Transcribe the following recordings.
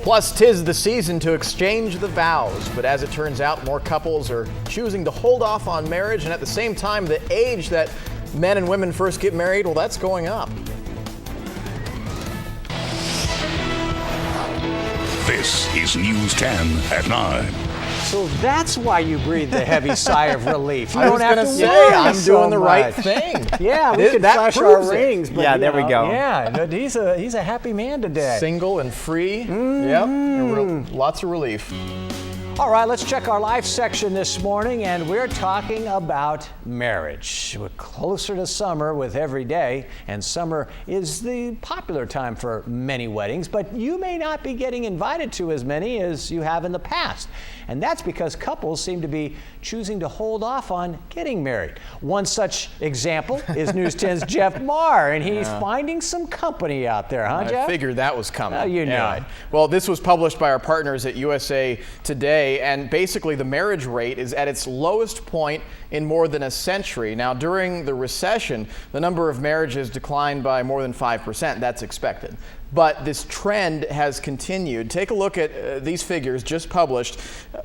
Plus, 'tis the season to exchange the vows, but as it turns out, more couples are choosing to hold off on marriage, and at the same time, the age that men and women first get married, well, that's going up. This is News 10 at 9. So that's why you breathe a heavy sigh of relief. You I don't was have going to to say, worry I'm so doing the right much. thing. Yeah, we can that flash our proves it. rings. But, Yeah, you there we know, go. Yeah, but he's a happy man today. Single and free. Yep, and lots of relief. All right, let's check our life section this morning, and we're talking about marriage. We're closer to summer with every day, and summer is the popular time for many weddings, but you may not be getting invited to as many as you have in the past. And that's because couples seem to be choosing to hold off on getting married. One such example is News 10's Jeff Maher, and he's finding some company out there, huh, Jeff? I figured that was coming. You know it. Well, this was published by our partners at USA Today, and basically the marriage rate is at its lowest point in more than a century. Now, during the recession, the number of marriages declined by more than 5%. That's expected. But this trend has continued. Take a look at these figures just published.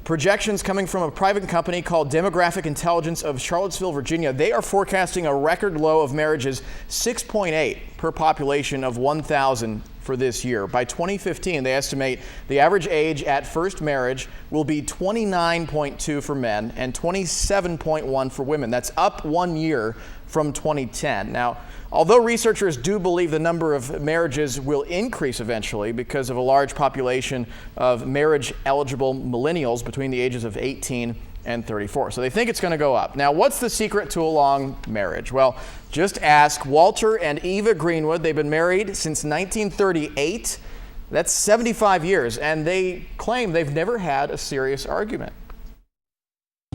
Projections coming from a private company called Demographic Intelligence of Charlottesville, Virginia. They are forecasting a record low of marriages, 6.8 per population of 1,000 for this year. By 2015, they estimate the average age at first marriage will be 29.2 for men and 27.1 for women. That's up 1 year from 2010. Now, although researchers do believe the number of marriages will increase eventually because of a large population of marriage-eligible millennials between the ages of 18 and 34. So they think it's going to go up. Now, what's the secret to a long marriage? Well, just ask Walter and Eva Greenwood. They've been married since 1938. That's 75 years, and they claim they've never had a serious argument.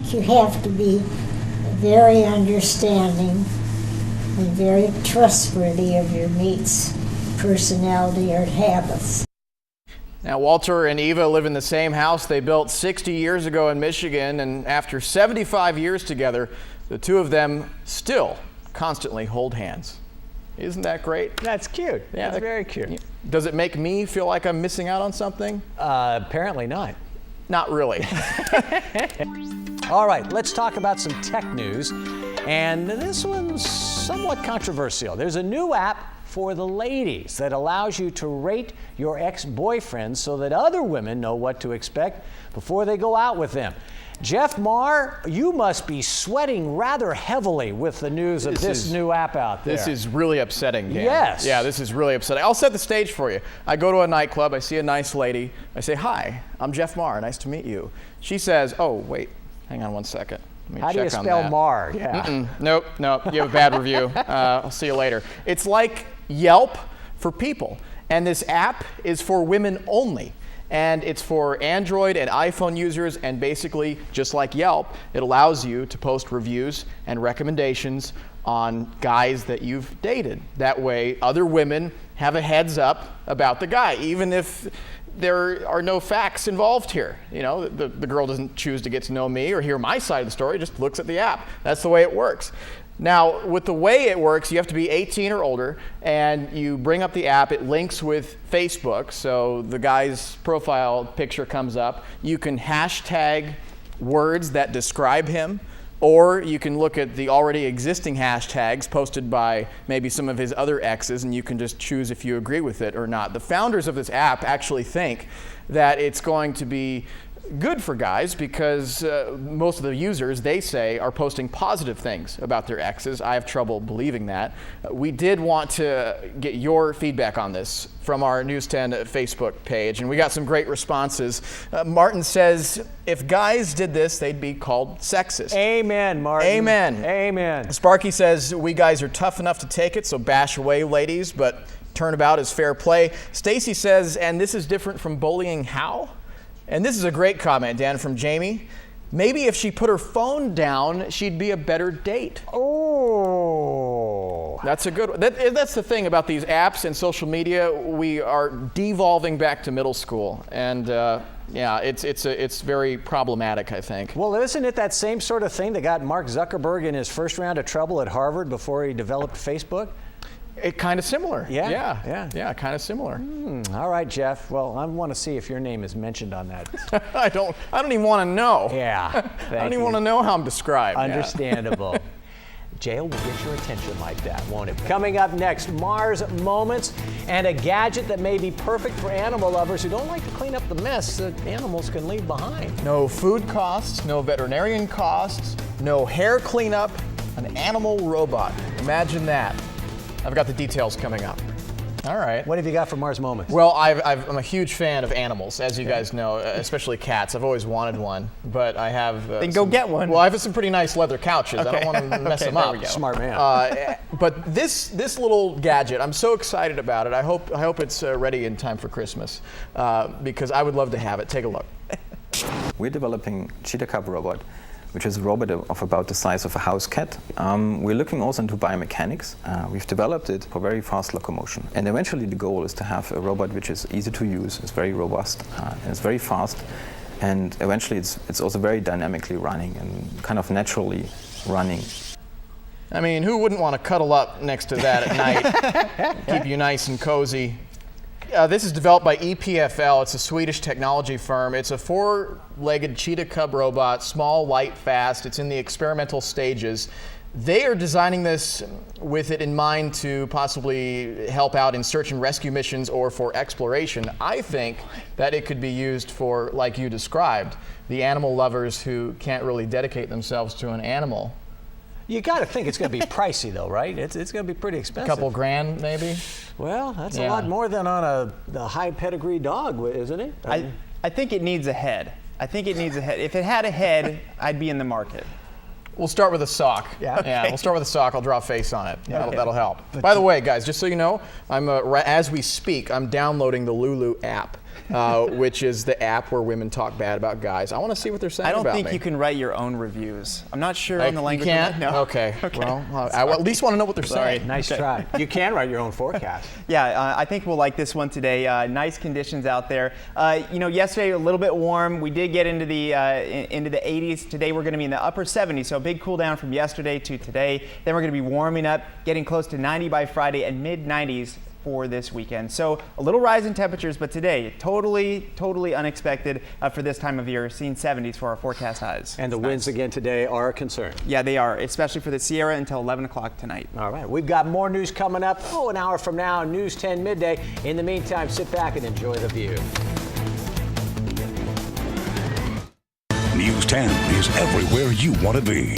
You have to be very understanding and very trustworthy of your mate's personality or habits. Now, Walter and Eva live in the same house they built 60 years ago in Michigan, and after 75 years together, the two of them still constantly hold hands. Isn't that great? That's cute. Yeah, That's very cute. Does it make me feel like I'm missing out on something? Apparently not. Not really. All right, let's talk about some tech news. And this one's somewhat controversial. There's a new app for the ladies that allows you to rate your ex-boyfriends so that other women know what to expect before they go out with them. Jeff Maher, you must be sweating rather heavily with the news of this new app out there. This is really upsetting, Dan. Yes. Yeah, this is really upsetting. I'll set the stage for you. I go to a nightclub, I see a nice lady, I say, "Hi, I'm Jeff Maher, nice to meet you." She says, "Oh, wait, hang on one second. Let me How do you check on spell that." Maher? Yeah. Nope, you have a bad review. I'll see you later. It's like Yelp for people, and this app is for women only. And it's for Android and iPhone users, and basically, just like Yelp, it allows you to post reviews and recommendations on guys that you've dated. That way, other women have a heads up about the guy, even if there are no facts involved here. You know, the girl doesn't choose to get to know me or hear my side of the story, just looks at the app. That's the way it works. Now, with the way it works, you have to be 18 or older, and you bring up the app. It links with Facebook, so the guy's profile picture comes up. You can hashtag words that describe him, or you can look at the already existing hashtags posted by maybe some of his other exes, and you can just choose if you agree with it or not. The founders of this app actually think that it's going to be good for guys because most of the users, they say, are posting positive things about their exes. I have trouble believing that. We did want to get your feedback on this from our News 10 Facebook page, and we got some great responses. Martin says, if guys did this, they'd be called sexist. Amen, Martin. Amen. Amen. Sparky says, we guys are tough enough to take it, so bash away, ladies, but turnabout is fair play. Stacy says, and this is different from bullying how? And this is a great comment, Dan, from Jamie. Maybe if she put her phone down, she'd be a better date. Oh. That's a good one. That's the thing about these apps and social media. We are devolving back to middle school. And yeah, it's very problematic, I think. Well, isn't it that same sort of thing that got Mark Zuckerberg in his first round of trouble at Harvard before he developed Facebook? It kind of similar. Yeah. Yeah, kind of similar. All right, Jeff. Well, I want to see if your name is mentioned on that. I don't even want to know. Yeah. I don't even want to know how I'm described. Understandable. Jail will get your attention like that, won't it? Coming up next, Mars Moments and a gadget that may be perfect for animal lovers who don't like to clean up the mess that animals can leave behind. No food costs, no veterinarian costs, no hair cleanup, an animal robot. Imagine that. I've got the details coming up. All right. What have you got for Mars Moments? Well, I'm a huge fan of animals, as you guys know, especially cats. I've always wanted one, but I have. Then go get one. Well, I have some pretty nice leather couches. I don't want to mess them there up. we go. Smart man. But this little gadget, I'm so excited about it. I hope it's ready in time for Christmas, because I would love to have it. Take a look. We're developing Cheetah Cub Robot, which is a robot of about the size of a house cat. We're looking also into biomechanics. We've developed it for very fast locomotion. And eventually the goal is to have a robot which is easy to use, it's very robust, and it's very fast. And eventually it's also very dynamically running and kind of naturally running. I mean, who wouldn't want to cuddle up next to that at night? Keep you nice and cozy. This is developed by EPFL. It's a Swedish technology firm. It's a four-legged cheetah cub robot, small, light, fast. It's in the experimental stages. They are designing this with it in mind to possibly help out in search and rescue missions or for exploration. I think that it could be used for, like you described, the animal lovers who can't really dedicate themselves to an animal. You got to think it's going to be pricey, though, right? It's going to be pretty expensive. A couple grand, maybe? Well, that's a Yeah. lot more than on a high pedigree dog, isn't it? I think it needs a head. I think it needs a head. If it had a head, I'd be in the market. We'll start with a sock. Yeah? Yeah, we'll start with a sock. I'll draw a face on it. Okay. That'll help. By the way, guys, just so you know, as we speak, I'm downloading the Lulu app, which is the app where women talk bad about guys. I want to see what they're saying I don't about think me. you can write your own reviews. I'm not sure on the language. You can't? No. Okay. Well, I at least want to know what they're saying. Nice try. You can write your own forecast. Yeah, I think we'll like this one today. Nice conditions out there. Yesterday a little bit warm. We did get into the 80s. Today we're going to be in the upper 70s, so a big cool down from yesterday to today. Then we're going to be warming up, getting close to 90 by Friday and mid 90s for this weekend. So a little rise in temperatures, but today totally unexpected for this time of year. Seeing 70s for our forecast highs. And the winds again today are a concern. Yeah, they are, especially for the Sierra until 11 o'clock tonight. All right, we've got more news coming up. An hour from now, News 10 midday. In the meantime, sit back and enjoy the view. News 10 is everywhere you want to be.